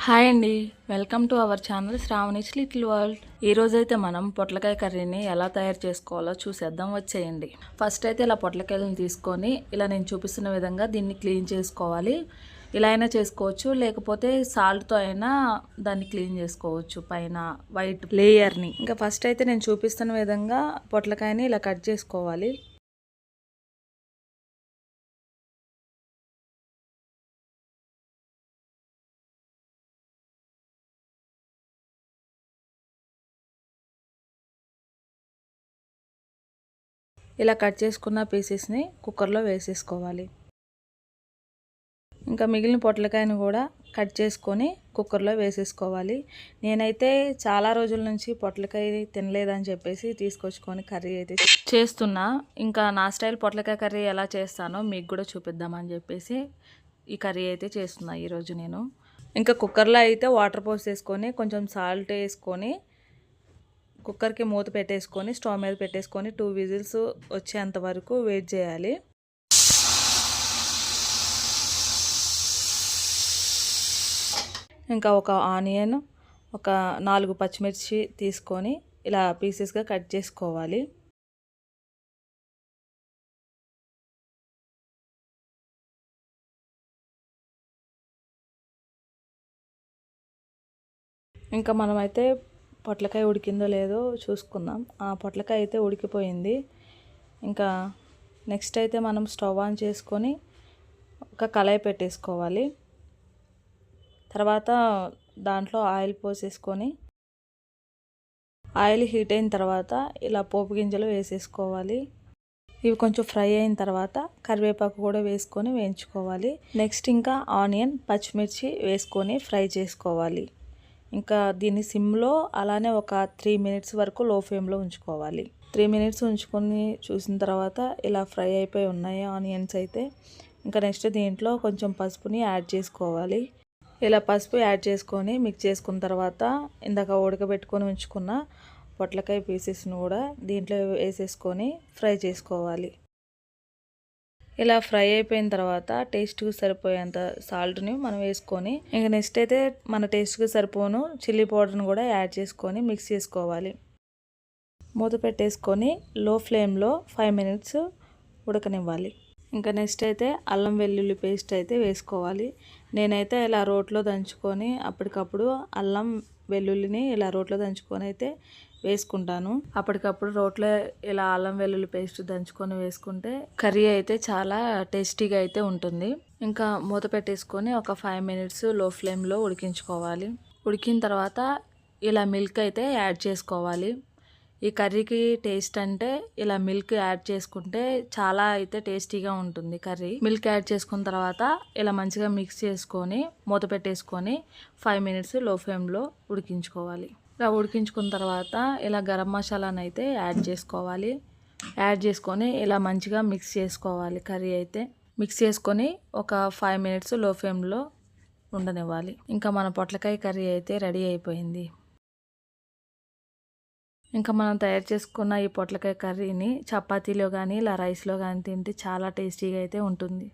Hi అండి, welcome to our channel Sravani's little world. ఈరోజైతే మనం పొట్లకాయ కర్రీని ఎలా తయారు చేసుకోవాలో చూసేద్దాం, వచ్చేయండి. ఫస్ట్ అయితే ఇలా పొట్లకాయలను తీసుకొని ఇలా నేను చూపిస్తున్న విధంగా దీన్ని క్లీన్ చేసుకోవాలి. ఇలా అయినా చేసుకోవచ్చు, లేకపోతే సాల్ట్తో అయినా దాన్ని క్లీన్ చేసుకోవచ్చు పైన వైట్ లేయర్ని. ఇంకా ఫస్ట్ అయితే నేను చూపిస్తున్న విధంగా పొట్లకాయని ఇలా కట్ చేసుకోవాలి. ఇలా కట్ చేసుకున్న పీసెస్ని కుక్కర్లో వేసేసుకోవాలి. ఇంకా మిగిలిన పొట్లకాయను కూడా కట్ చేసుకొని కుక్కర్లో వేసేసుకోవాలి. నేనైతే చాలా రోజుల నుంచి పొట్లకాయ తినలేదని చెప్పేసి తీసుకొచ్చుకొని కర్రీ అయితే చేస్తున్నా. ఇంకా నా స్టైల్ పొట్లకాయ కర్రీ ఎలా చేస్తానో మీకు కూడా చూపిద్దామని చెప్పేసి ఈ కర్రీ అయితే చేస్తున్నా ఈరోజు నేను. ఇంకా కుక్కర్లో అయితే వాటర్ పోసేసుకొని కొంచెం సాల్ట్ వేసుకొని కుక్కర్కి మూత పెట్టేసుకొని స్టవ్ మీద పెట్టేసుకొని 2 విజిల్స్ వచ్చేంత వరకు వెయిట్ చేయాలి. ఇంకా ఒక ఆనియన్, ఒక 4 పచ్చిమిర్చి తీసుకొని ఇలా పీసెస్గా కట్ చేసుకోవాలి. ఇంకా మనమైతే పొట్లకాయ ఉడికిందో లేదో చూసుకుందాం. ఆ పొట్లకాయ అయితే ఉడికిపోయింది. ఇంకా నెక్స్ట్ అయితే మనం స్టవ్ ఆన్ చేసుకొని ఒక కళాయి పెట్టేసుకోవాలి. తర్వాత దాంట్లో ఆయిల్ పోసేసుకొని ఆయిల్ హీట్ అయిన తర్వాత ఇలా పోపు గింజలు వేసేసుకోవాలి. ఇవి కొంచెం ఫ్రై అయిన తర్వాత కరివేపాకు కూడా వేసుకొని వేయించుకోవాలి. నెక్స్ట్ ఇంకా ఆనియన్, పచ్చిమిర్చి వేసుకొని ఫ్రై చేసుకోవాలి. ఇంకా దీన్ని సిమ్లో అలానే ఒక 3 మినిట్స్ వరకు లో ఫ్లేమ్లో ఉంచుకోవాలి. 3 మినిట్స్ ఉంచుకొని చూసిన తర్వాత ఇలా ఫ్రై అయిపోయి ఉన్నాయి ఆనియన్స్ అయితే. ఇంకా నెక్స్ట్ దీంట్లో కొంచెం పసుపుని యాడ్ చేసుకోవాలి. ఇలా పసుపు యాడ్ చేసుకొని మిక్స్ చేసుకున్న తర్వాత ఇందాక ఉడకబెట్టుకొని ఉంచుకున్న పొట్లకాయ పీసెస్ను కూడా దీంట్లో వేసేసుకొని ఫ్రై చేసుకోవాలి. ఇలా ఫ్రై అయిపోయిన తర్వాత టేస్ట్కి సరిపోయేంత సాల్ట్ని మనం వేసుకొని ఇంకా నెక్స్ట్ అయితే మన టేస్ట్కి సరిపోను చిల్లీ పౌడర్ని కూడా యాడ్ చేసుకొని మిక్స్ చేసుకోవాలి. మూత పెట్టేసుకొని లో ఫ్లేమ్లో 5 మినిట్స్ ఉడకనివ్వాలి. ఇంకా నెక్స్ట్ అయితే అల్లం వెల్లుల్లి పేస్ట్ అయితే వేసుకోవాలి. నేనైతే ఇలా రోట్లో దంచుకొని అప్పటికప్పుడు అల్లం వెల్లుల్లిని ఇలా రోట్లో దంచుకొని అయితే వేసుకుంటాను. అప్పటికప్పుడు రోట్లో ఇలా అల్లం వెల్లుల్లి పేస్ట్ దంచుకొని వేసుకుంటే కర్రీ అయితే చాలా టేస్టీగా అయితే ఉంటుంది. ఇంకా మూత పెట్టేసుకొని ఒక 5 మినిట్స్ లో ఫ్లేమ్లో ఉడికించుకోవాలి. ఉడికిన తర్వాత ఇలా మిల్క్ అయితే యాడ్ చేసుకోవాలి. ఈ కర్రీకి టేస్ట్ అంటే ఇలా మిల్క్ యాడ్ చేసుకుంటే చాలా అయితే టేస్టీగా ఉంటుంది కర్రీ. మిల్క్ యాడ్ చేసుకున్న తర్వాత ఇలా మంచిగా మిక్స్ చేసుకొని మూత పెట్టేసుకొని 5 మినిట్స్ లో ఫ్లేమ్లో ఉడికించుకోవాలి. ఇలా ఉడికించుకున్న తర్వాత ఇలా గరం మసాలాను అయితే యాడ్ చేసుకోవాలి. యాడ్ చేసుకొని ఇలా మంచిగా మిక్స్ చేసుకోవాలి. కర్రీ అయితే మిక్స్ చేసుకొని ఒక 5 మినిట్స్ లో ఫ్లేమ్లో ఉండనివ్వాలి. ఇంకా మన పొట్లకాయ కర్రీ అయితే రెడీ అయిపోయింది. ఇంకా మనం తయారు చేసుకున్న ఈ పొట్లకాయ కర్రీని చపాతీలో కానీ ఇలా రైస్లో కానీ తింటే చాలా టేస్టీగా అయితే ఉంటుంది.